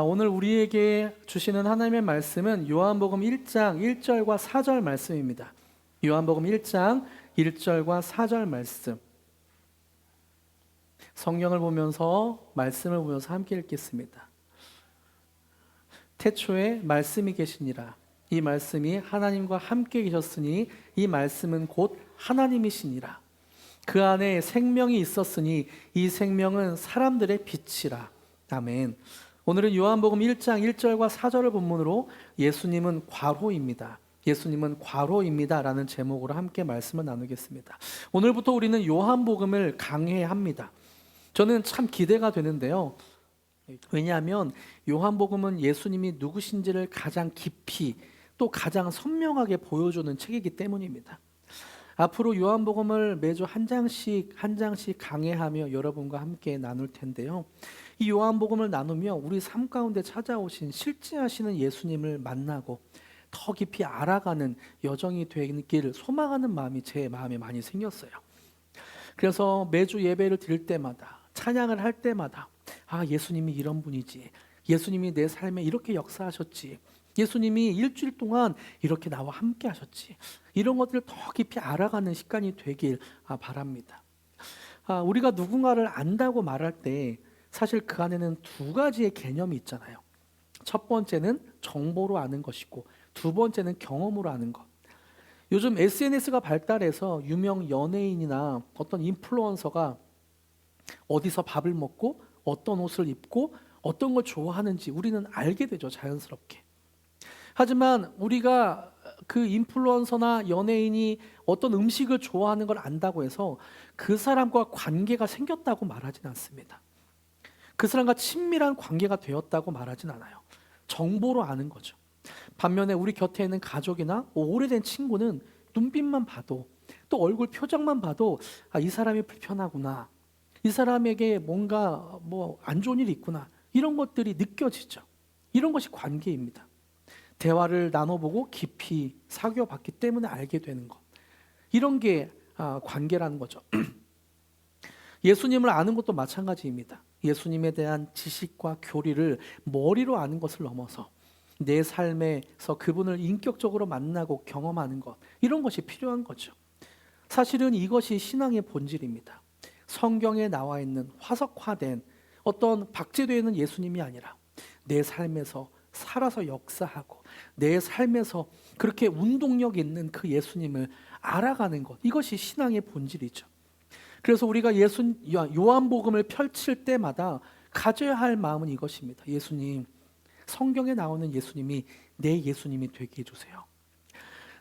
오늘 우리에게 주시는 하나님의 말씀은 요한복음 1장 1절과 4절 말씀입니다. 요한복음 1장 1절과 4절 말씀. 성경을 보면서 말씀을 보면서 함께 읽겠습니다. 태초에 말씀이 계시니라. 이 말씀이 하나님과 함께 계셨으니 이 말씀은 곧 하나님이시니라. 그 안에 생명이 있었으니 이 생명은 사람들의 빛이라. 아멘. 오늘은 요한복음 1장 1절과 4절을 본문으로 예수님은 과로입니다. 예수님은 과로입니다 라는 제목으로 함께 말씀을 나누겠습니다. 오늘부터 우리는 요한복음을 강해합니다. 저는 참 기대가 되는데요. 왜냐하면 요한복음은 예수님이 누구신지를 가장 깊이 또 가장 선명하게 보여주는 책이기 때문입니다. 앞으로 요한복음을 매주 한 장씩 강해하며 여러분과 함께 나눌 텐데요. 이 요한복음을 나누며 우리 삶 가운데 찾아오신 실제하시는 예수님을 만나고 더 깊이 알아가는 여정이 되길 소망하는 마음이 제 마음에 많이 생겼어요. 그래서 매주 예배를 드릴 때마다 찬양을 할 때마다 예수님이 이런 분이지, 예수님이 내 삶에 이렇게 역사하셨지, 예수님이 일주일 동안 이렇게 나와 함께 하셨지, 이런 것들을 더 깊이 알아가는 시간이 되길 바랍니다. 우리가 누군가를 안다고 말할 때 사실 그 안에는 두 가지의 개념이 있잖아요. 첫 번째는 정보로 아는 것이고 두 번째는 경험으로 아는 것. 요즘 SNS가 발달해서 유명 연예인이나 어떤 인플루언서가 어디서 밥을 먹고 어떤 옷을 입고 어떤 걸 좋아하는지 우리는 알게 되죠, 자연스럽게. 하지만 우리가 그 인플루언서나 연예인이 어떤 음식을 좋아하는 걸 안다고 해서 그 사람과 관계가 생겼다고 말하진 않습니다. 그 사람과 친밀한 관계가 되었다고 말하진 않아요. 정보로 아는 거죠. 반면에 우리 곁에 있는 가족이나 오래된 친구는 눈빛만 봐도 또 얼굴 표정만 봐도 이 사람이 불편하구나, 이 사람에게 뭔가 안 좋은 일이 있구나, 이런 것들이 느껴지죠. 이런 것이 관계입니다. 대화를 나눠보고 깊이 사귀어봤기 때문에 알게 되는 것, 이런 게 관계라는 거죠. 예수님을 아는 것도 마찬가지입니다. 예수님에 대한 지식과 교리를 머리로 아는 것을 넘어서 내 삶에서 그분을 인격적으로 만나고 경험하는 것, 이런 것이 필요한 거죠. 사실은 이것이 신앙의 본질입니다. 성경에 나와 있는 화석화된 어떤 박제되어 있는 예수님이 아니라 내 삶에서 살아서 역사하고 내 삶에서 그렇게 운동력 있는 그 예수님을 알아가는 것, 이것이 신앙의 본질이죠. 그래서 우리가 요한복음을 펼칠 때마다 가져야 할 마음은 이것입니다. 예수님, 성경에 나오는 예수님이 내 예수님이 되게 해주세요.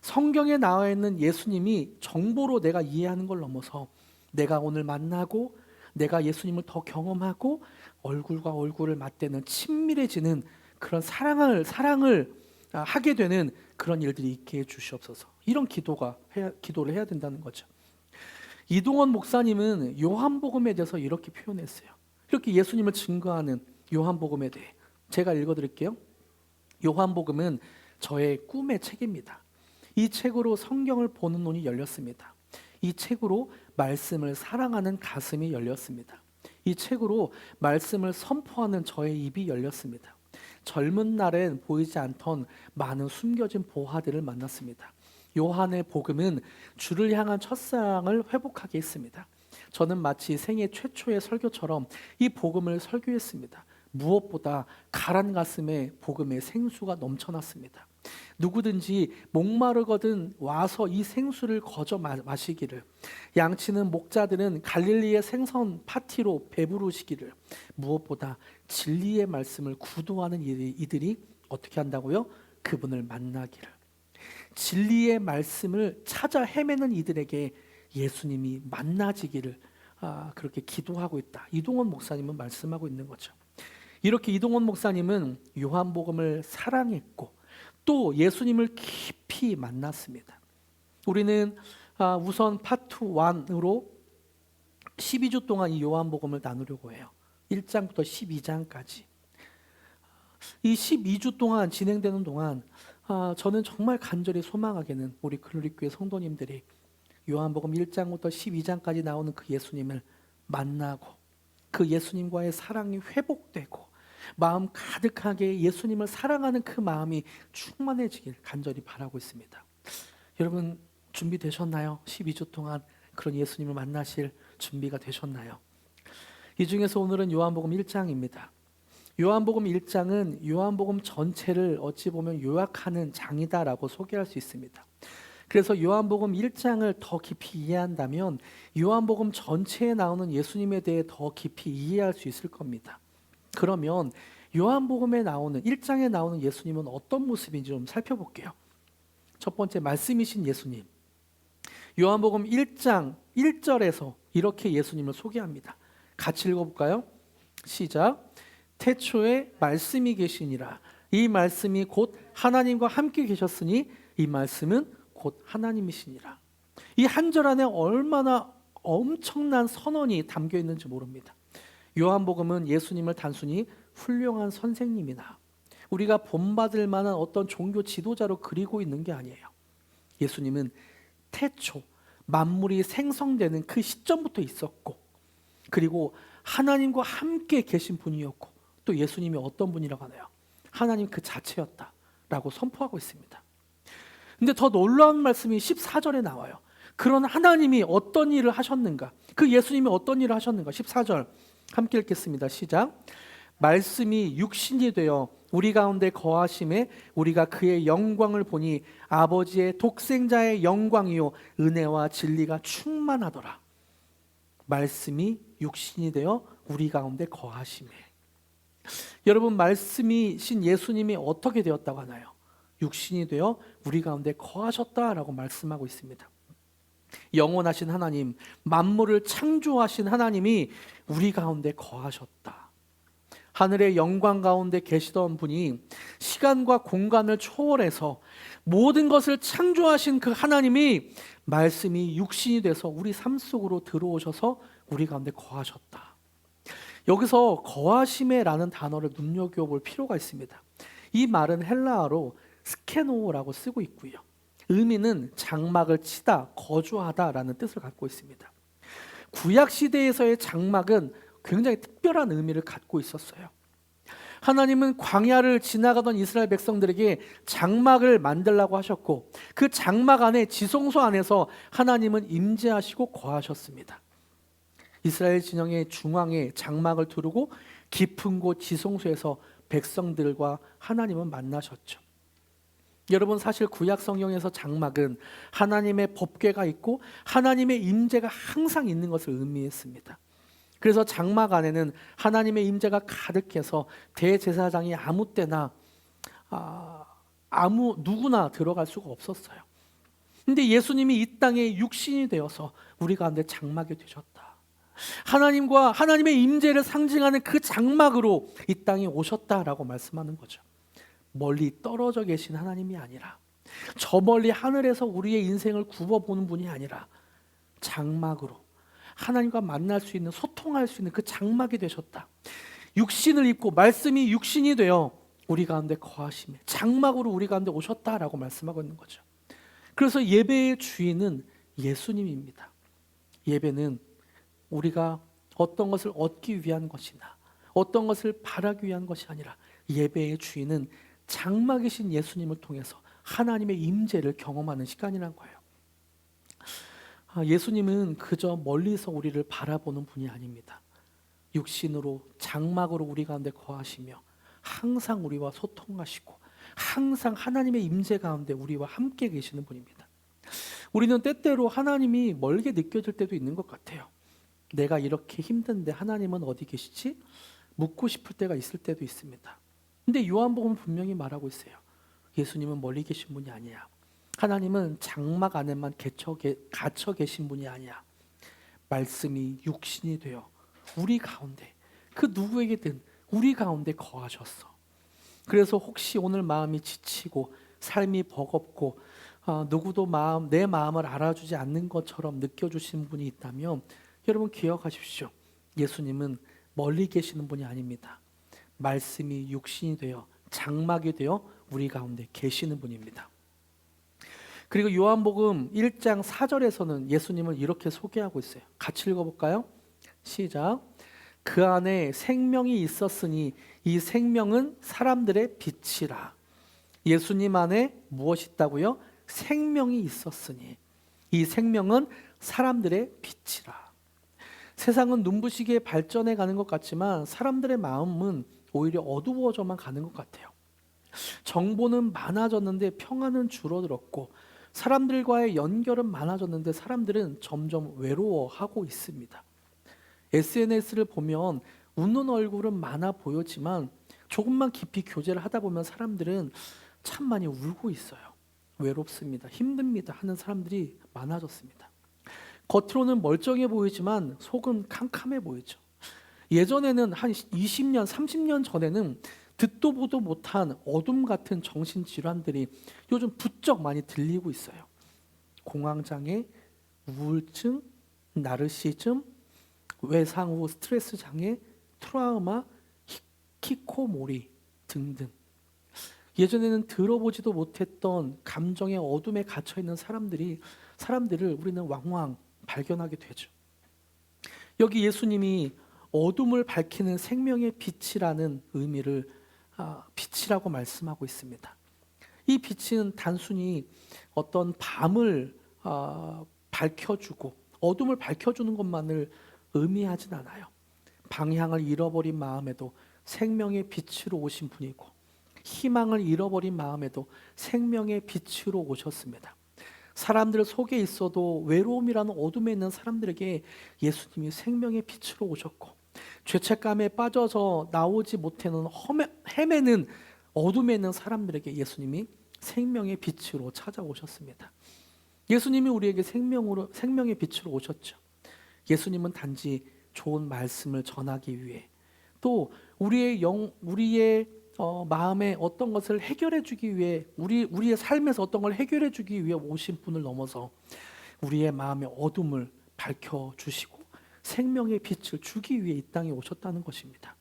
성경에 나와 있는 예수님이 정보로 내가 이해하는 걸 넘어서 내가 오늘 만나고 내가 예수님을 더 경험하고 얼굴과 얼굴을 맞대는 친밀해지는 그런 사랑을 하게 되는 그런 일들이 있게 해주시옵소서. 이런 기도를 해야 된다는 거죠. 이동원 목사님은 요한복음에 대해서 이렇게 표현했어요. 이렇게 예수님을 증거하는 요한복음에 대해 제가 읽어드릴게요. 요한복음은 저의 꿈의 책입니다. 이 책으로 성경을 보는 눈이 열렸습니다. 이 책으로 말씀을 사랑하는 가슴이 열렸습니다. 이 책으로 말씀을 선포하는 저의 입이 열렸습니다. 젊은 날엔 보이지 않던 많은 숨겨진 보화들을 만났습니다. 요한의 복음은 주를 향한 첫사랑을 회복하게 했습니다. 저는 마치 생애 최초의 설교처럼 이 복음을 설교했습니다. 무엇보다 가란 가슴에 복음의 생수가 넘쳐났습니다. 누구든지 목마르거든 와서 이 생수를 거저 마시기를, 양치는 목자들은 갈릴리의 생선 파티로 배부르시기를, 무엇보다 진리의 말씀을 구도하는 이들이 어떻게 한다고요? 그분을 만나기를. 진리의 말씀을 찾아 헤매는 이들에게 예수님이 만나지기를 그렇게 기도하고 있다. 이동원 목사님은 말씀하고 있는 거죠. 이렇게 이동원 목사님은 요한복음을 사랑했고 또 예수님을 깊이 만났습니다. 우리는 우선 파트 1으로 12주 동안 이 요한복음을 나누려고 해요. 1장부터 12장까지. 이 12주 동안 진행되는 동안 저는 정말 간절히 소망하게는 우리 글로리교회 성도님들이 요한복음 1장부터 12장까지 나오는 그 예수님을 만나고 그 예수님과의 사랑이 회복되고 마음 가득하게 예수님을 사랑하는 그 마음이 충만해지길 간절히 바라고 있습니다. 여러분 준비되셨나요? 12주 동안 그런 예수님을 만나실 준비가 되셨나요? 이 중에서 오늘은 요한복음 1장입니다. 요한복음 1장은 요한복음 전체를 어찌 보면 요약하는 장이다라고 소개할 수 있습니다. 그래서 요한복음 1장을 더 깊이 이해한다면 요한복음 전체에 나오는 예수님에 대해 더 깊이 이해할 수 있을 겁니다. 그러면 요한복음에 나오는 1장에 나오는 예수님은 어떤 모습인지 좀 살펴볼게요. 첫 번째, 말씀이신 예수님. 요한복음 1장 1절에서 이렇게 예수님을 소개합니다. 같이 읽어볼까요? 시작. 태초에 말씀이 계시니라. 이 말씀이 곧 하나님과 함께 계셨으니 이 말씀은 곧 하나님이시니라. 이 한 절 안에 얼마나 엄청난 선언이 담겨 있는지 모릅니다. 요한복음은 예수님을 단순히 훌륭한 선생님이나 우리가 본받을 만한 어떤 종교 지도자로 그리고 있는 게 아니에요. 예수님은 태초, 만물이 생성되는 그 시점부터 있었고, 그리고 하나님과 함께 계신 분이었고, 또 예수님이 어떤 분이라고 하나요? 하나님 그 자체였다라고 선포하고 있습니다. 근데 더 놀라운 말씀이 14절에 나와요. 그런 하나님이 어떤 일을 하셨는가? 그 예수님이 어떤 일을 하셨는가? 14절 함께 읽겠습니다. 시작. 말씀이 육신이 되어 우리 가운데 거하심에 우리가 그의 영광을 보니 아버지의 독생자의 영광이요 은혜와 진리가 충만하더라. 말씀이 육신이 되어 우리 가운데 거하심에. 여러분, 말씀이신 예수님이 어떻게 되었다고 하나요? 육신이 되어 우리 가운데 거하셨다라고 말씀하고 있습니다. 영원하신 하나님, 만물을 창조하신 하나님이 우리 가운데 거하셨다. 하늘의 영광 가운데 계시던 분이 시간과 공간을 초월해서 모든 것을 창조하신 그 하나님이 말씀이 육신이 돼서 우리 삶 속으로 들어오셔서 우리 가운데 거하셨다. 여기서 거하심에라는 단어를 눈여겨볼 필요가 있습니다. 이 말은 헬라어로 스케노라고 쓰고 있고요. 의미는 장막을 치다, 거주하다라는 뜻을 갖고 있습니다. 구약 시대에서의 장막은 굉장히 특별한 의미를 갖고 있었어요. 하나님은 광야를 지나가던 이스라엘 백성들에게 장막을 만들라고 하셨고, 그 장막 안에, 지성소 안에서 하나님은 임재하시고 거하셨습니다. 이스라엘 진영의 중앙에 장막을 두르고 깊은 곳 지성소에서 백성들과 하나님은 만나셨죠. 여러분, 사실 구약 성경에서 장막은 하나님의 법궤가 있고 하나님의 임재가 항상 있는 것을 의미했습니다. 그래서 장막 안에는 하나님의 임재가 가득해서 대제사장이 아무 때나 누구나 들어갈 수가 없었어요. 근데 예수님이 이 땅에 육신이 되어서 우리 가운데 장막이 되셨다. 하나님과 하나님의 임재를 상징하는 그 장막으로 이 땅에 오셨다라고 말씀하는 거죠. 멀리 떨어져 계신 하나님이 아니라, 저 멀리 하늘에서 우리의 인생을 굽어보는 분이 아니라 장막으로 하나님과 만날 수 있는, 소통할 수 있는 그 장막이 되셨다. 육신을 입고 말씀이 육신이 되어 우리 가운데 거하심에 장막으로 우리 가운데 오셨다라고 말씀하고 있는 거죠. 그래서 예배의 주인은 예수님입니다. 예배는 우리가 어떤 것을 얻기 위한 것이나 어떤 것을 바라기 위한 것이 아니라 예배의 주인은 장막이신 예수님을 통해서 하나님의 임재를 경험하는 시간이란 거예요. 예수님은 그저 멀리서 우리를 바라보는 분이 아닙니다. 육신으로 장막으로 우리 가운데 거하시며 항상 우리와 소통하시고 항상 하나님의 임재 가운데 우리와 함께 계시는 분입니다. 우리는 때때로 하나님이 멀게 느껴질 때도 있는 것 같아요. 내가 이렇게 힘든데 하나님은 어디 계시지? 묻고 싶을 때가 있을 때도 있습니다. 근데 요한복음은 분명히 말하고 있어요. 예수님은 멀리 계신 분이 아니야. 하나님은 장막 안에만 갇혀 계신 분이 아니야. 말씀이 육신이 되어 우리 가운데, 그 누구에게든 우리 가운데 거하셨어. 그래서 혹시 오늘 마음이 지치고 삶이 버겁고 누구도 내 마음을 알아주지 않는 것처럼 느껴주시는 분이 있다면 여러분 기억하십시오. 예수님은 멀리 계시는 분이 아닙니다. 말씀이 육신이 되어 장막이 되어 우리 가운데 계시는 분입니다. 그리고 요한복음 1장 4절에서는 예수님을 이렇게 소개하고 있어요. 같이 읽어볼까요? 시작. 그 안에 생명이 있었으니 이 생명은 사람들의 빛이라. 예수님 안에 무엇이 있다고요? 생명이 있었으니 이 생명은 사람들의 빛이라. 세상은 눈부시게 발전해 가는 것 같지만 사람들의 마음은 오히려 어두워져만 가는 것 같아요. 정보는 많아졌는데 평안은 줄어들었고, 사람들과의 연결은 많아졌는데 사람들은 점점 외로워하고 있습니다. SNS를 보면 웃는 얼굴은 많아 보였지만 조금만 깊이 교제를 하다 보면 사람들은 참 많이 울고 있어요. 외롭습니다, 힘듭니다 하는 사람들이 많아졌습니다. 겉으로는 멀쩡해 보이지만 속은 캄캄해 보이죠. 예전에는 한 20년, 30년 전에는 듣도 보도 못한 어둠 같은 정신질환들이 요즘 부쩍 많이 들리고 있어요. 공황장애, 우울증, 나르시즘, 외상 후 스트레스 장애, 트라우마, 히키코모리 등등. 예전에는 들어보지도 못했던 감정의 어둠에 갇혀있는 사람들을 우리는 왕왕 발견하게 되죠. 여기 예수님이 어둠을 밝히는 생명의 빛이라는 의미를 빛이라고 말씀하고 있습니다. 이 빛은 단순히 어떤 밤을 밝혀주고 어둠을 밝혀주는 것만을 의미하진 않아요. 방향을 잃어버린 마음에도 생명의 빛으로 오신 분이고, 희망을 잃어버린 마음에도 생명의 빛으로 오셨습니다. 사람들 속에 있어도 외로움이라는 어둠에 있는 사람들에게 예수님이 생명의 빛으로 오셨고, 죄책감에 빠져서 나오지 못하는 헤매는 어둠에 있는 사람들에게 예수님이 생명의 빛으로 찾아오셨습니다. 예수님이 우리에게 생명의 빛으로 오셨죠. 예수님은 단지 좋은 말씀을 전하기 위해, 또 우리의 마음에 어떤 것을 해결해 주기 위해, 우리의 삶에서 어떤 걸 해결해 주기 위해 오신 분을 넘어서 우리의 마음의 어둠을 밝혀주시고 생명의 빛을 주기 위해 이 땅에 오셨다는 것입니다.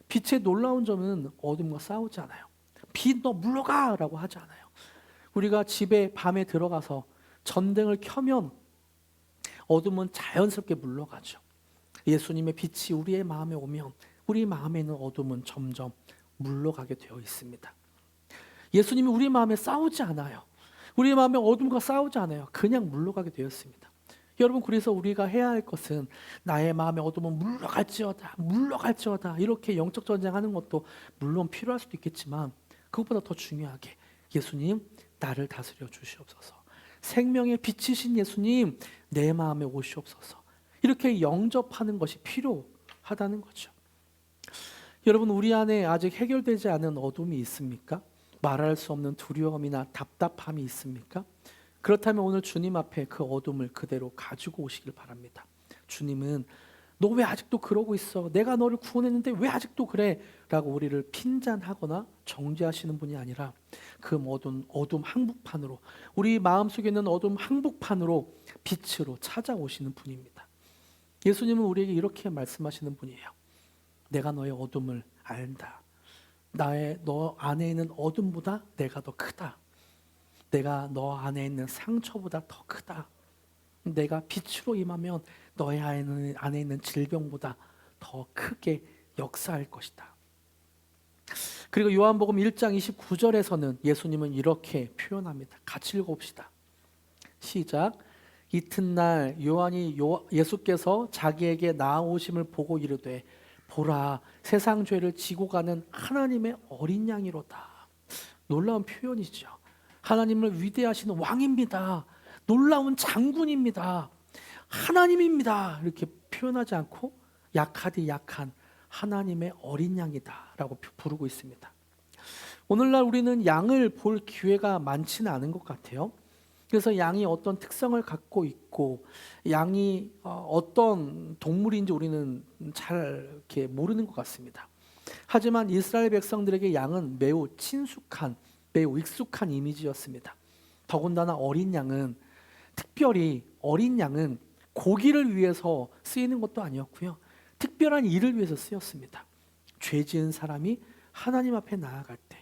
빛의 놀라운 점은 어둠과 싸우지 않아요. 빛 너 물러가! 라고 하지 않아요. 우리가 집에 밤에 들어가서 전등을 켜면 어둠은 자연스럽게 물러가죠. 예수님의 빛이 우리의 마음에 오면 우리 마음에 있는 어둠은 점점 물러가게 되어 있습니다. 예수님이 우리 마음에 싸우지 않아요. 우리 마음에 어둠과 싸우지 않아요. 그냥 물러가게 되었습니다. 여러분, 그래서 우리가 해야 할 것은 나의 마음의 어둠은 물러갈지어다 이렇게 영적 전쟁하는 것도 물론 필요할 수도 있겠지만, 그것보다 더 중요하게 예수님 나를 다스려 주시옵소서, 생명의 빛이신 예수님 내 마음에 오시옵소서, 이렇게 영접하는 것이 필요하다는 거죠. 여러분, 우리 안에 아직 해결되지 않은 어둠이 있습니까? 말할 수 없는 두려움이나 답답함이 있습니까? 그렇다면 오늘 주님 앞에 그 어둠을 그대로 가지고 오시길 바랍니다. 주님은 너 왜 아직도 그러고 있어? 내가 너를 구원했는데 왜 아직도 그래? 라고 우리를 핀잔하거나 정죄하시는 분이 아니라 그 모든 어둠 한복판으로, 우리 마음속에 있는 어둠 한복판으로 빛으로 찾아오시는 분입니다. 예수님은 우리에게 이렇게 말씀하시는 분이에요. 내가 너의 어둠을 안다. 너 안에 있는 어둠보다 내가 더 크다. 내가 너 안에 있는 상처보다 더 크다. 내가 빛으로 임하면 너의 안에 있는 질병보다 더 크게 역사할 것이다. 그리고 요한복음 1장 29절에서는 예수님은 이렇게 표현합니다. 같이 읽어봅시다. 시작. 이튿날 예수께서 자기에게 나아오심을 보고 이르되 보라, 세상 죄를 지고 가는 하나님의 어린 양이로다. 놀라운 표현이죠. 하나님을 위대하신 왕입니다. 놀라운 장군입니다. 하나님입니다. 이렇게 표현하지 않고 약하디 약한 하나님의 어린 양이다 라고 부르고 있습니다. 오늘날 우리는 양을 볼 기회가 많지는 않은 것 같아요. 그래서 양이 어떤 특성을 갖고 있고 양이 어떤 동물인지 우리는 잘 이렇게 모르는 것 같습니다. 하지만 이스라엘 백성들에게 양은 매우 친숙한, 매우 익숙한 이미지였습니다. 더군다나 특별히 어린 양은 고기를 위해서 쓰이는 것도 아니었고요. 특별한 일을 위해서 쓰였습니다. 죄 지은 사람이 하나님 앞에 나아갈 때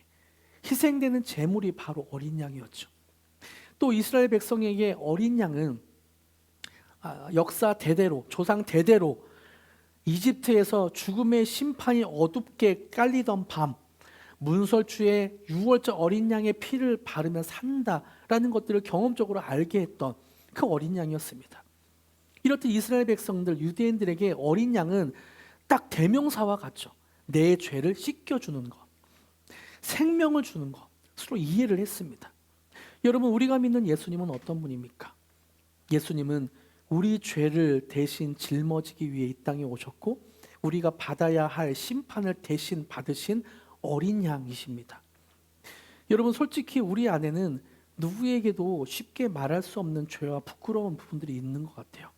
희생되는 제물이 바로 어린 양이었죠. 또 이스라엘 백성에게 어린 양은 역사 대대로, 조상 대대로 이집트에서 죽음의 심판이 어둡게 깔리던 밤, 문설주에 6월절 어린 양의 피를 바르면 산다라는 것들을 경험적으로 알게 했던 그 어린 양이었습니다. 이렇듯 이스라엘 백성들, 유대인들에게 어린 양은 딱 대명사와 같죠. 내 죄를 씻겨주는 것, 생명을 주는 것으로 이해를 했습니다. 여러분, 우리가 믿는 예수님은 어떤 분입니까? 예수님은 우리 죄를 대신 짊어지기 위해 이 땅에 오셨고 우리가 받아야 할 심판을 대신 받으신 어린 양이십니다. 여러분, 솔직히 우리 안에는 누구에게도 쉽게 말할 수 없는 죄와 부끄러운 부분들이 있는 것 같아요.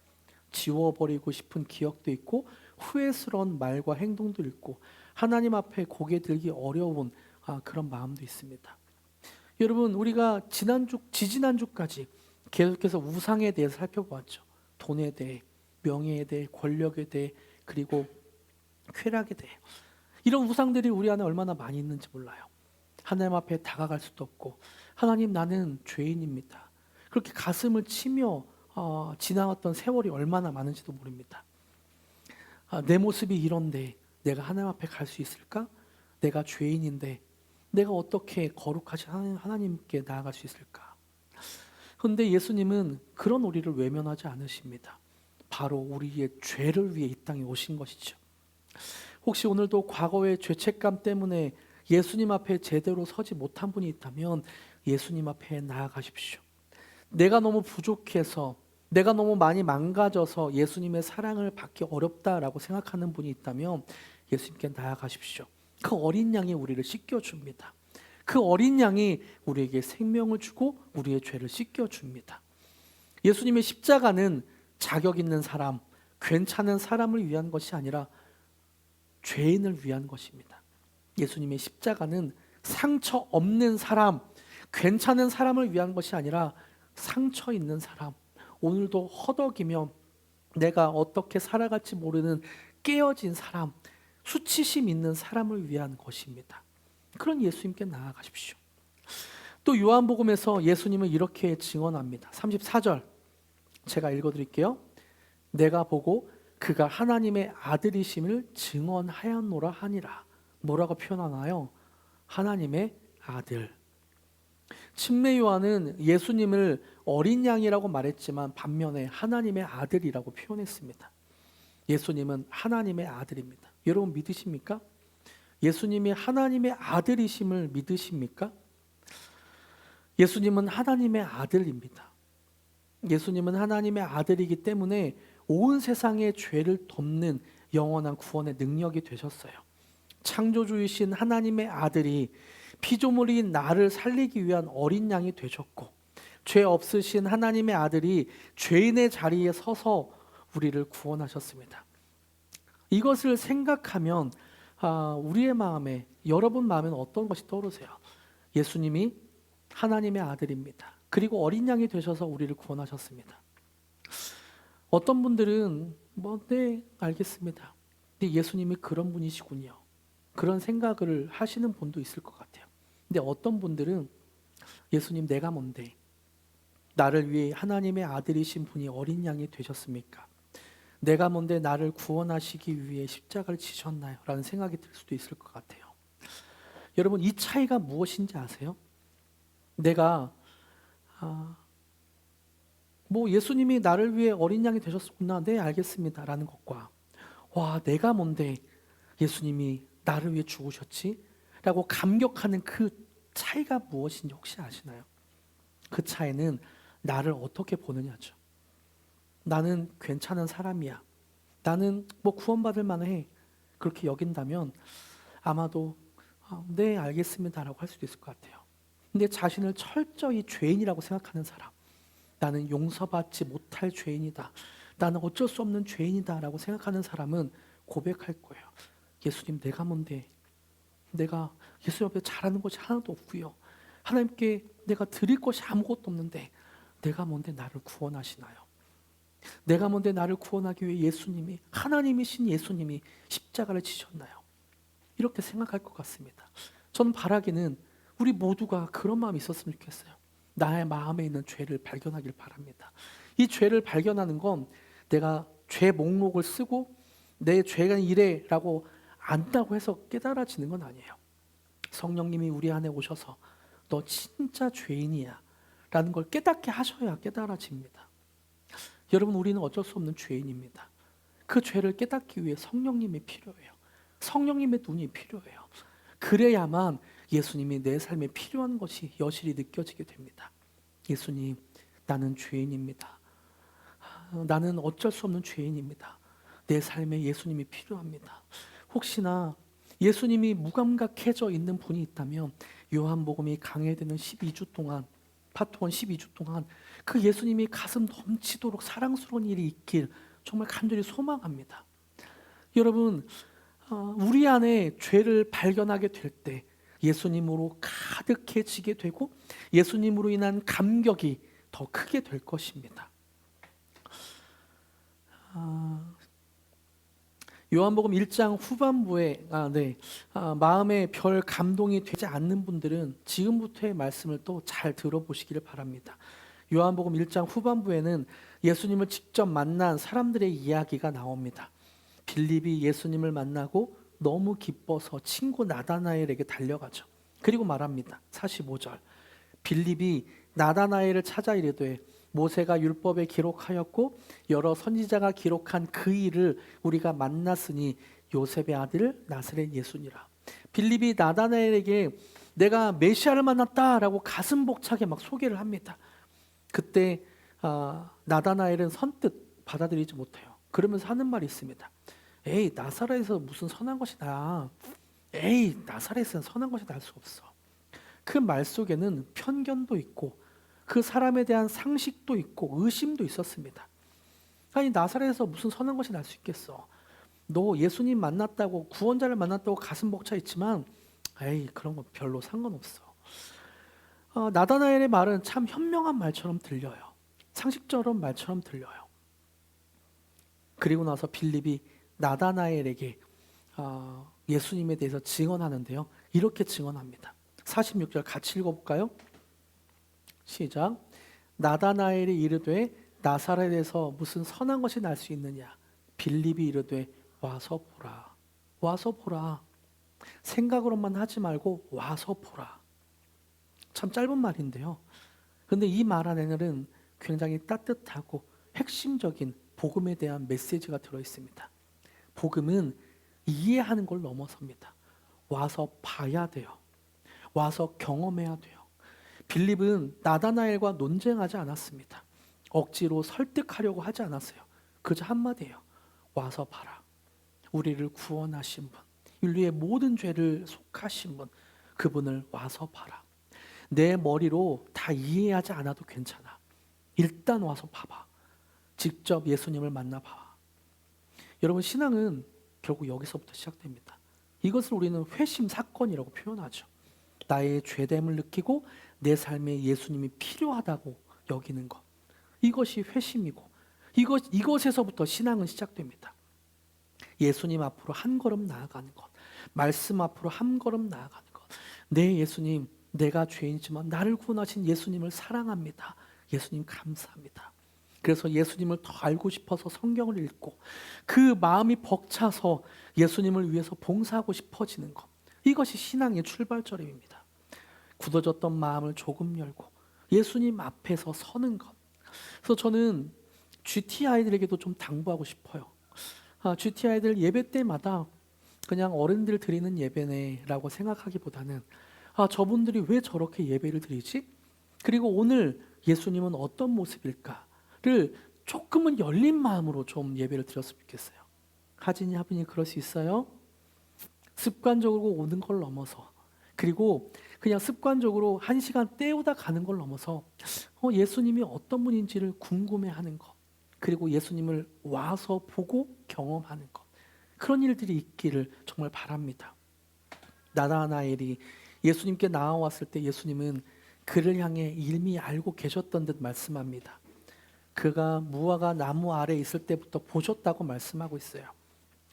지워버리고 싶은 기억도 있고 후회스러운 말과 행동도 있고 하나님 앞에 고개 들기 어려운 그런 마음도 있습니다. 여러분, 우리가 지지난주까지 계속해서 우상에 대해서 살펴보았죠. 돈에 대해, 명예에 대해, 권력에 대해, 그리고 쾌락에 대해. 이런 우상들이 우리 안에 얼마나 많이 있는지 몰라요. 하나님 앞에 다가갈 수도 없고, 하나님, 나는 죄인입니다. 그렇게 가슴을 치며 지나왔던 세월이 얼마나 많은지도 모릅니다. 내 모습이 이런데 내가 하나님 앞에 갈 수 있을까? 내가 죄인인데 내가 어떻게 거룩하신 하나님께 나아갈 수 있을까? 그런데 예수님은 그런 우리를 외면하지 않으십니다. 바로 우리의 죄를 위해 이 땅에 오신 것이죠. 혹시 오늘도 과거의 죄책감 때문에 예수님 앞에 제대로 서지 못한 분이 있다면 예수님 앞에 나아가십시오. 내가 너무 부족해서, 내가 너무 많이 망가져서 예수님의 사랑을 받기 어렵다라고 생각하는 분이 있다면 예수님께 나아가십시오. 그 어린 양이 우리를 씻겨줍니다. 그 어린 양이 우리에게 생명을 주고 우리의 죄를 씻겨줍니다. 예수님의 십자가는 자격 있는 사람, 괜찮은 사람을 위한 것이 아니라 죄인을 위한 것입니다. 예수님의 십자가는 상처 없는 사람, 괜찮은 사람을 위한 것이 아니라 상처 있는 사람, 오늘도 허덕이며 내가 어떻게 살아갈지 모르는 깨어진 사람, 수치심 있는 사람을 위한 것입니다. 그런 예수님께 나아가십시오. 또 요한복음에서 예수님은 이렇게 증언합니다. 34절 제가 읽어드릴게요. 내가 보고 그가 하나님의 아들이심을 증언하였노라 하니라. 뭐라고 표현하나요? 하나님의 아들. 침례 요한은 예수님을 어린 양이라고 말했지만 반면에 하나님의 아들이라고 표현했습니다. 예수님은 하나님의 아들입니다. 여러분 믿으십니까? 예수님이 하나님의 아들이심을 믿으십니까? 예수님은 하나님의 아들입니다. 예수님은 하나님의 아들이기 때문에 온 세상의 죄를 덮는 영원한 구원의 능력이 되셨어요. 창조주이신 하나님의 아들이 피조물인 나를 살리기 위한 어린 양이 되셨고, 죄 없으신 하나님의 아들이 죄인의 자리에 서서 우리를 구원하셨습니다. 이것을 생각하면 우리의 마음에, 여러분 마음에는 어떤 것이 떠오르세요? 예수님이 하나님의 아들입니다. 그리고 어린 양이 되셔서 우리를 구원하셨습니다. 어떤 분들은 네, 알겠습니다. 근데 예수님이 그런 분이시군요. 그런 생각을 하시는 분도 있을 것 같아요. 근데 어떤 분들은 예수님, 내가 뭔데 나를 위해 하나님의 아들이신 분이 어린 양이 되셨습니까? 내가 뭔데 나를 구원하시기 위해 십자가를 지셨나요? 라는 생각이 들 수도 있을 것 같아요. 여러분, 이 차이가 무엇인지 아세요? 내가 예수님이 나를 위해 어린 양이 되셨구나, 네 알겠습니다 라는 것과, 와, 내가 뭔데 예수님이 나를 위해 죽으셨지? 라고 감격하는 그 차이가 무엇인지 혹시 아시나요? 그 차이는 나를 어떻게 보느냐죠. 나는 괜찮은 사람이야, 나는 구원받을 만해, 그렇게 여긴다면 아마도 네 알겠습니다 라고 할 수도 있을 것 같아요. 근데 자신을 철저히 죄인이라고 생각하는 사람, 나는 용서받지 못할 죄인이다, 나는 어쩔 수 없는 죄인이다 라고 생각하는 사람은 고백할 거예요. 예수님, 내가 뭔데, 내가 예수님 앞에 잘하는 것이 하나도 없고요, 하나님께 내가 드릴 것이 아무것도 없는데 내가 뭔데 나를 구원하시나요? 내가 뭔데 나를 구원하기 위해 예수님이, 하나님이신 예수님이 십자가를 지셨나요? 이렇게 생각할 것 같습니다. 저는 바라기는 우리 모두가 그런 마음이 있었으면 좋겠어요. 나의 마음에 있는 죄를 발견하길 바랍니다. 이 죄를 발견하는 건 내가 죄 목록을 쓰고 내 죄가 이래라고 안다고 해서 깨달아지는 건 아니에요. 성령님이 우리 안에 오셔서 너 진짜 죄인이야 라는 걸 깨닫게 하셔야 깨달아집니다. 여러분, 우리는 어쩔 수 없는 죄인입니다. 그 죄를 깨닫기 위해 성령님이 필요해요. 성령님의 눈이 필요해요. 그래야만 예수님이 내 삶에 필요한 것이 여실히 느껴지게 됩니다. 예수님, 나는 죄인입니다. 나는 어쩔 수 없는 죄인입니다. 내 삶에 예수님이 필요합니다. 혹시나 예수님이 무감각해져 있는 분이 있다면 요한복음이 강해되는 12주 동안, 파트원 12주 동안 그 예수님이 가슴 넘치도록 사랑스러운 일이 있길 정말 간절히 소망합니다. 여러분, 우리 안에 죄를 발견하게 될 때 예수님으로 가득해지게 되고 예수님으로 인한 감격이 더 크게 될 것입니다. 요한복음 1장 후반부에 마음에 별 감동이 되지 않는 분들은 지금부터의 말씀을 또 잘 들어보시기를 바랍니다. 요한복음 1장 후반부에는 예수님을 직접 만난 사람들의 이야기가 나옵니다. 빌립이 예수님을 만나고 너무 기뻐서 친구 나다나엘에게 달려가죠. 그리고 말합니다. 45절. 빌립이 나다나엘을 찾아 이르되 모세가 율법에 기록하였고 여러 선지자가 기록한 그 일을 우리가 만났으니 요셉의 아들 나사렛 예수니라. 빌립이 나다나엘에게 내가 메시아를 만났다라고 가슴 벅차게 막 소개를 합니다. 그때 나다나엘은 선뜻 받아들이지 못해요. 그러면서 하는 말이 있습니다. 에이, 나사렛에서 무슨 선한 것이 나. 에이, 나사렛에서는 선한 것이 날 수 없어. 그 말 속에는 편견도 있고 그 사람에 대한 상식도 있고 의심도 있었습니다. 아니, 나사렛에서 무슨 선한 것이 날 수 있겠어. 너 예수님 만났다고, 구원자를 만났다고 가슴 벅차 있지만 에이, 그런 거 별로 상관없어. 나다나엘의 말은 참 현명한 말처럼 들려요. 상식적인 말처럼 들려요. 그리고 나서 빌립이 나다나엘에게 예수님에 대해서 증언하는데요. 이렇게 증언합니다. 46절 같이 읽어볼까요? 시작. 나다나엘이 이르되 나사렛에서 무슨 선한 것이 날 수 있느냐. 빌립이 이르되 와서 보라. 와서 보라. 생각으로만 하지 말고 와서 보라. 참 짧은 말인데요. 그런데 이 말 안에는 굉장히 따뜻하고 핵심적인 복음에 대한 메시지가 들어있습니다. 복음은 이해하는 걸 넘어섭니다. 와서 봐야 돼요. 와서 경험해야 돼요. 빌립은 나다나엘과 논쟁하지 않았습니다. 억지로 설득하려고 하지 않았어요. 그저 한마디예요. 와서 봐라. 우리를 구원하신 분, 인류의 모든 죄를 속하신 분, 그분을 와서 봐라. 내 머리로 다 이해하지 않아도 괜찮아. 일단 와서 봐봐. 직접 예수님을 만나봐. 여러분, 신앙은 결국 여기서부터 시작됩니다. 이것을 우리는 회심 사건이라고 표현하죠. 나의 죄됨을 느끼고 내 삶에 예수님이 필요하다고 여기는 것. 이것이 회심이고 이것에서부터 신앙은 시작됩니다. 예수님 앞으로 한 걸음 나아가는 것. 말씀 앞으로 한 걸음 나아가는 것. 네, 예수님, 내가 죄인이지만 나를 구원하신 예수님을 사랑합니다. 예수님 감사합니다. 그래서 예수님을 더 알고 싶어서 성경을 읽고 그 마음이 벅차서 예수님을 위해서 봉사하고 싶어지는 것. 이것이 신앙의 출발점입니다. 굳어졌던 마음을 조금 열고 예수님 앞에서 서는 것. 그래서 저는 GT 아이들에게도 좀 당부하고 싶어요. GT 아이들 예배 때마다 그냥 어른들 드리는 예배네라고 생각하기보다는 저분들이 왜 저렇게 예배를 드리지? 그리고 오늘 예수님은 어떤 모습일까를 조금은 열린 마음으로 좀 예배를 드렸으면 좋겠어요. 하진이 하빈이 그럴 수 있어요? 습관적으로 오는 걸 넘어서, 그리고 그냥 습관적으로 1시간 때우다 가는 걸 넘어서 예수님이 어떤 분인지를 궁금해하는 것, 그리고 예수님을 와서 보고 경험하는 것, 그런 일들이 있기를 정말 바랍니다. 나다나엘이 예수님께 나와왔을 때 예수님은 그를 향해 이미 알고 계셨던 듯 말씀합니다. 그가 무화과 나무 아래 있을 때부터 보셨다고 말씀하고 있어요.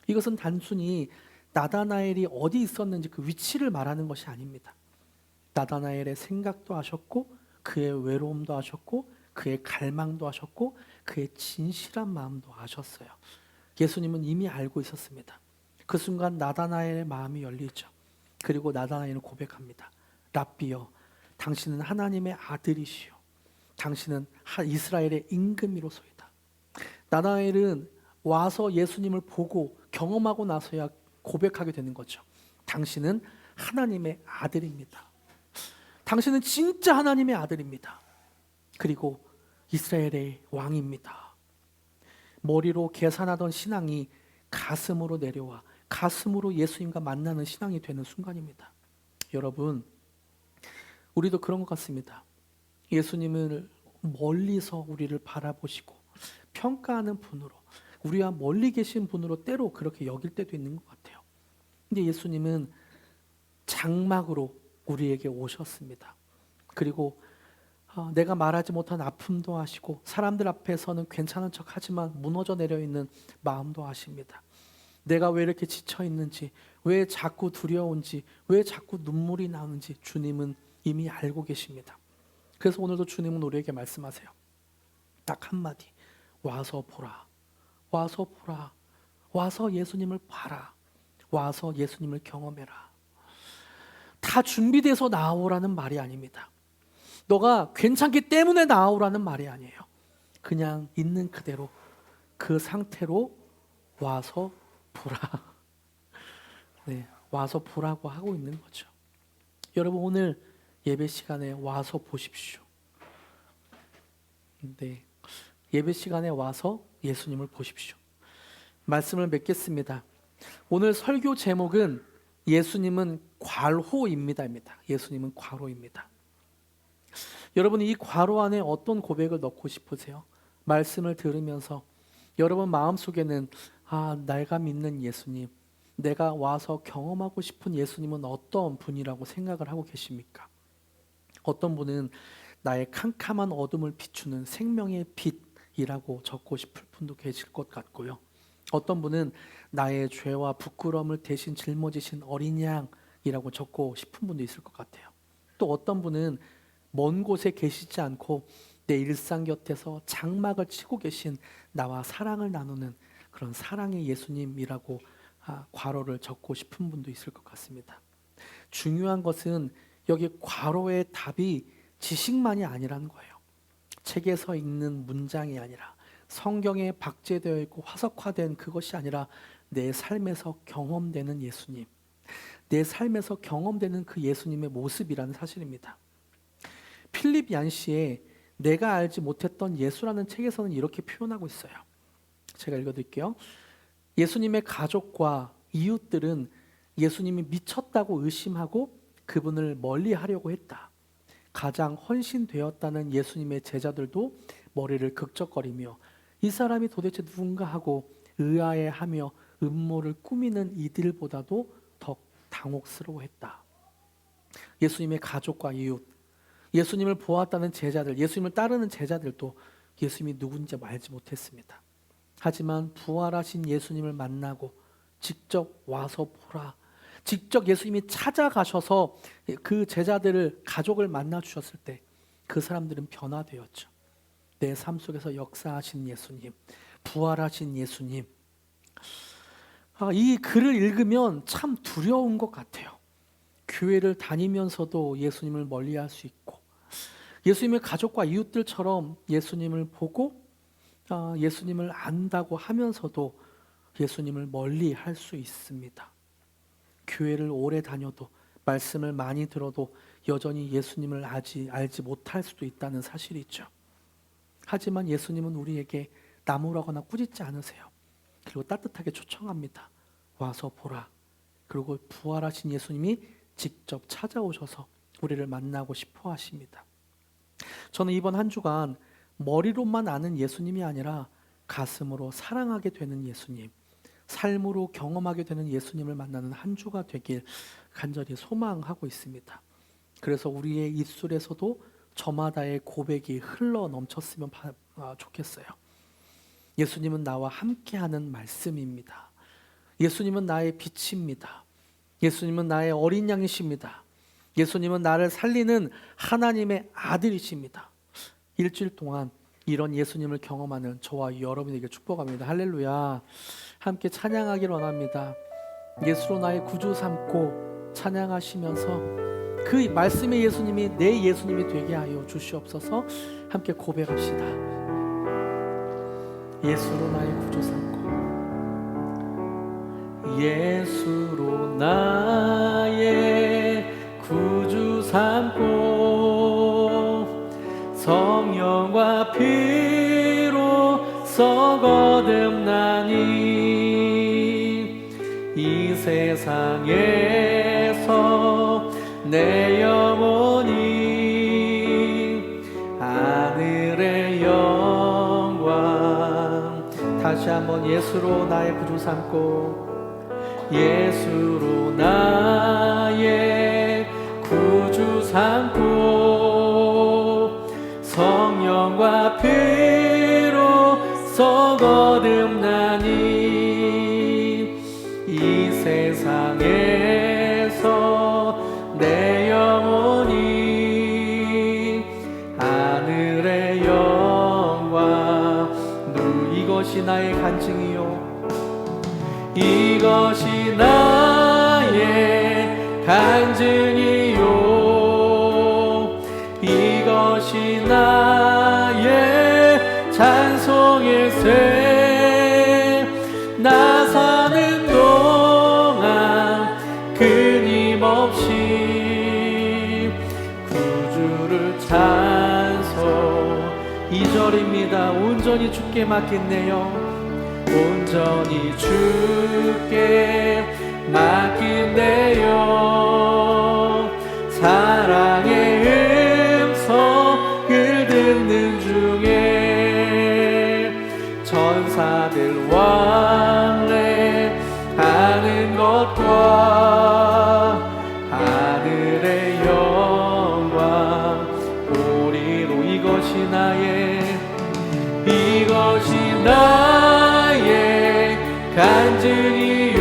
이것은 단순히 나다나엘이 어디 있었는지 그 위치를 말하는 것이 아닙니다. 나다나엘의 생각도 아셨고 그의 외로움도 아셨고 그의 갈망도 아셨고 그의 진실한 마음도 아셨어요. 예수님은 이미 알고 있었습니다. 그 순간 나다나엘의 마음이 열리죠. 그리고 나다나엘은 고백합니다. 랍비여, 당신은 하나님의 아들이시오. 당신은 이스라엘의 임금이로소이다. 나다나엘은 와서 예수님을 보고 경험하고 나서야 고백하게 되는 거죠. 당신은 하나님의 아들입니다. 당신은 진짜 하나님의 아들입니다. 그리고 이스라엘의 왕입니다. 머리로 계산하던 신앙이 가슴으로 내려와 가슴으로 예수님과 만나는 신앙이 되는 순간입니다. 여러분, 우리도 그런 것 같습니다. 예수님을 멀리서 우리를 바라보시고 평가하는 분으로, 우리와 멀리 계신 분으로 때로 그렇게 여길 때도 있는 것 같아요. 근데 예수님은 장막으로 우리에게 오셨습니다. 그리고 내가 말하지 못한 아픔도 아시고 사람들 앞에서는 괜찮은 척 하지만 무너져 내려 있는 마음도 아십니다. 내가 왜 이렇게 지쳐 있는지, 왜 자꾸 두려운지, 왜 자꾸 눈물이 나는지 주님은 이미 알고 계십니다. 그래서 오늘도 주님은 우리에게 말씀하세요. 딱 한마디, 와서 보라, 와서 보라, 와서 예수님을 봐라, 와서 예수님을 경험해라. 다 준비돼서 나오라는 말이 아닙니다. 너가 괜찮기 때문에 나오라는 말이 아니에요. 그냥 있는 그대로, 그 상태로 와서 보라. 네, 와서 보라고 하고 있는 거죠. 여러분, 오늘 예배 시간에 와서 보십시오. 네, 예배 시간에 와서 예수님을 보십시오. 말씀을 맺겠습니다. 오늘 설교 제목은 예수님은 괄호입니다입니다. 예수님은 괄호입니다. 여러분, 이 괄호 안에 어떤 고백을 넣고 싶으세요? 말씀을 들으면서 여러분 마음속에는 내가 믿는 예수님, 내가 와서 경험하고 싶은 예수님은 어떤 분이라고 생각을 하고 계십니까? 어떤 분은 나의 캄캄한 어둠을 비추는 생명의 빛이라고 적고 싶을 분도 계실 것 같고요. 어떤 분은 나의 죄와 부끄러움을 대신 짊어지신 어린 양이라고 적고 싶은 분도 있을 것 같아요. 또 어떤 분은 먼 곳에 계시지 않고 내 일상 곁에서 장막을 치고 계신 나와 사랑을 나누는 그런 사랑의 예수님이라고 괄호를 적고 싶은 분도 있을 것 같습니다. 중요한 것은 여기 괄호의 답이 지식만이 아니라는 거예요. 책에서 읽는 문장이 아니라 성경에 박제되어 있고 화석화된 그것이 아니라 내 삶에서 경험되는 예수님, 내 삶에서 경험되는 그 예수님의 모습이라는 사실입니다. 필립 얀시의 내가 알지 못했던 예수라는 책에서는 이렇게 표현하고 있어요. 제가 읽어드릴게요. 예수님의 가족과 이웃들은 예수님이 미쳤다고 의심하고 그분을 멀리하려고 했다. 가장 헌신되었다는 예수님의 제자들도 머리를 극적거리며 이 사람이 도대체 누군가 하고 의아해하며 음모를 꾸미는 이들보다도 더 당혹스러워했다. 예수님의 가족과 이웃, 예수님을 보았다는 제자들, 예수님을 따르는 제자들도 예수님이 누군지 알지 못했습니다. 하지만 부활하신 예수님을 만나고 직접 와서 보라, 직접 예수님이 찾아가셔서 그 제자들을, 가족을 만나 주셨을 때 그 사람들은 변화되었죠. 내 삶 속에서 역사하신 예수님, 부활하신 예수님. 이 글을 읽으면 참 두려운 것 같아요. 교회를 다니면서도 예수님을 멀리할 수 있고, 예수님의 가족과 이웃들처럼 예수님을 보고 예수님을 안다고 하면서도 예수님을 멀리할 수 있습니다. 교회를 오래 다녀도, 말씀을 많이 들어도 여전히 예수님을 알지 못할 수도 있다는 사실이죠. 하지만 예수님은 우리에게 나무라거나 꾸짖지 않으세요. 그리고 따뜻하게 초청합니다. 와서 보라. 그리고 부활하신 예수님이 직접 찾아오셔서 우리를 만나고 싶어 하십니다. 저는 이번 한 주간 머리로만 아는 예수님이 아니라 가슴으로 사랑하게 되는 예수님, 삶으로 경험하게 되는 예수님을 만나는 한 주가 되길 간절히 소망하고 있습니다. 그래서 우리의 입술에서도 저마다의 고백이 흘러 넘쳤으면 좋겠어요. 예수님은 나와 함께하는 말씀입니다. 예수님은 나의 빛입니다. 예수님은 나의 어린 양이십니다. 예수님은 나를 살리는 하나님의 아들이십니다. 일주일 동안 이런 예수님을 경험하는 저와 여러분에게 축복합니다. 할렐루야. 함께 찬양하길 원합니다. 예수로 나의 구주 삼고 찬양하시면서 그 말씀의 예수님이 내 예수님이 되게 하여 주시옵소서. 함께 고백합시다. 예수로 나의 구주 삼고 예수로 나의 구주 삼고 성령과 피로 썩어듭나니 이 세상에서 내 영혼이 하늘의 영광. 다시 한번 예수로 나의 구주 삼고 예수로 나의 구주 삼고 성령과 피로 썩어듭나니 이 세상에서 내 영혼이 하늘의 영광. 이것이 나의 간증이요 이것이 나의 간증이요 이것이 나의 찬송일세. 나 사는 동안 끊임없이 구주를 찬송. 2절입니다. 온전히 주께 맡긴네요. 온전히 주께 맡긴대요. 사랑의 음성을 듣는 중에 천사들 왕래하는 것과 하늘의 영광 보리로 이것이 나의 간증이요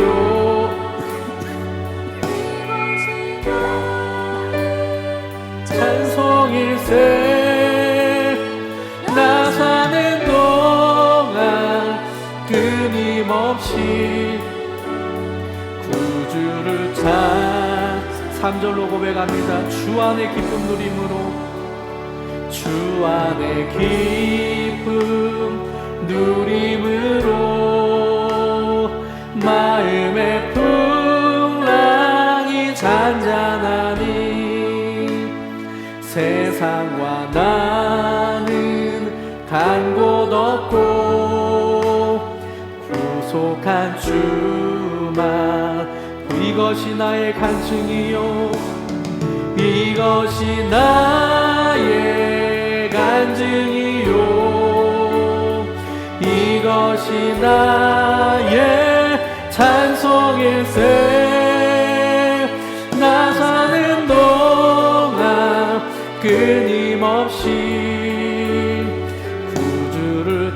찬송일세. 나 사는 동안 끊임없이 구주를 3절로 고백합니다. 주 안에 기쁨 누림으로 주 안에 기쁨 누림으로 마음의 풍랑이 잔잔하니 세상과 나는 간 곳 없고 구속한 주만. 이것이 나의 간증이요 이것이 나의 간증이요 이것이 나의 찬송일세. 나 사는 동안 끊임없이 구주를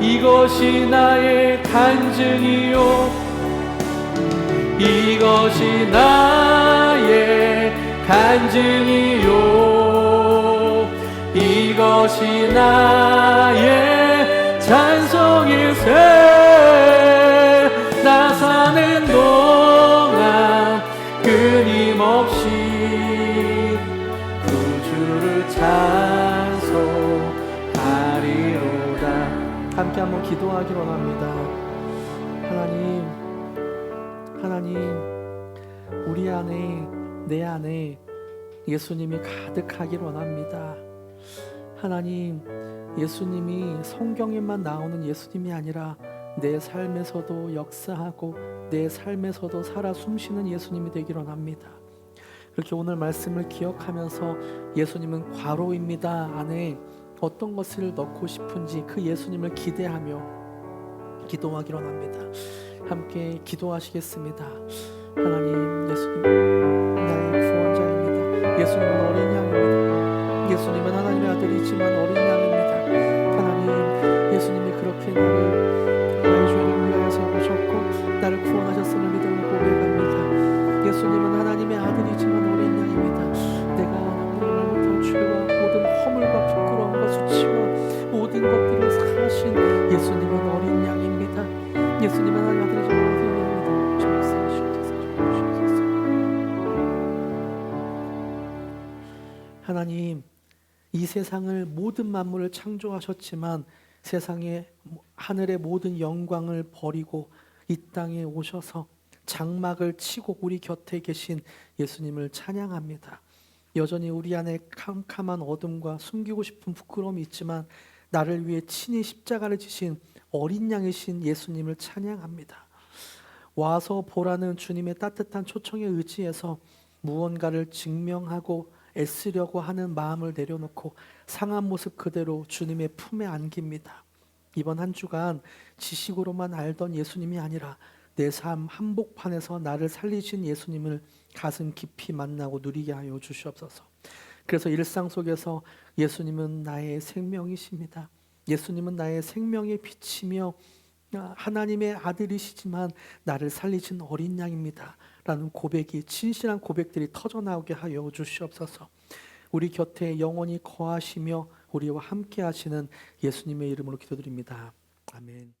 이것이 나의 간증이요 이것이 나의 간증이요 이것이 나의 찬송일세. 나 사는 동안 끊임없이 구주를 찬송하리로다. 함께 한번 기도하기 원합니다. 하나님 우리 안에 내 안에 예수님이 가득하길 원합니다. 하나님 예수님이 성경에만 나오는 예수님이 아니라 내 삶에서도 역사하고 내 삶에서도 살아 숨쉬는 예수님이 되길 원합니다. 그렇게 오늘 말씀을 기억하면서 예수님은 괄호입니다 안에 어떤 것을 넣고 싶은지 그 예수님을 기대하며 기도하길 원합니다. 함께 기도하시겠습니다. 하나님 예수님 나의 구원자입니다. 예수님은 어린 양입니다. 예수님은 하나님의 아들이지만 어린 양입니다. 하나님 예수님이 그렇게 나의 죄를 위하여서 오셨고 나를 구원하셨음을 믿음으로 고백합니다. 예수님은 하나님의 아들이지만 어린 양입니다. 내가 하나님을 못한 죄와 모든 허물과 부끄러움과 수치와 모든 것들을 사하신 예수님은 어린 양입니다. 예수님은 하나님 아들이신 어린 양입니다. 주 역사하시옵소서. 하나님, 이 세상을 모든 만물을 창조하셨지만 세상의 하늘의 모든 영광을 버리고 이 땅에 오셔서 장막을 치고 우리 곁에 계신 예수님을 찬양합니다. 여전히 우리 안에 캄캄한 어둠과 숨기고 싶은 부끄러움이 있지만 나를 위해 친히 십자가를 지신 어린 양이신 예수님을 찬양합니다. 와서 보라는 주님의 따뜻한 초청에 의지해서 무언가를 증명하고 애쓰려고 하는 마음을 내려놓고 상한 모습 그대로 주님의 품에 안깁니다. 이번 한 주간 지식으로만 알던 예수님이 아니라 내 삶 한복판에서 나를 살리신 예수님을 가슴 깊이 만나고 누리게 하여 주시옵소서. 그래서 일상 속에서 예수님은 나의 생명이십니다. 예수님은 나의 생명의 빛이며 하나님의 아들이시지만 나를 살리신 어린 양입니다 라는 고백이, 진실한 고백들이 터져나오게 하여 주시옵소서. 우리 곁에 영원히 거하시며 우리와 함께 하시는 예수님의 이름으로 기도드립니다. 아멘.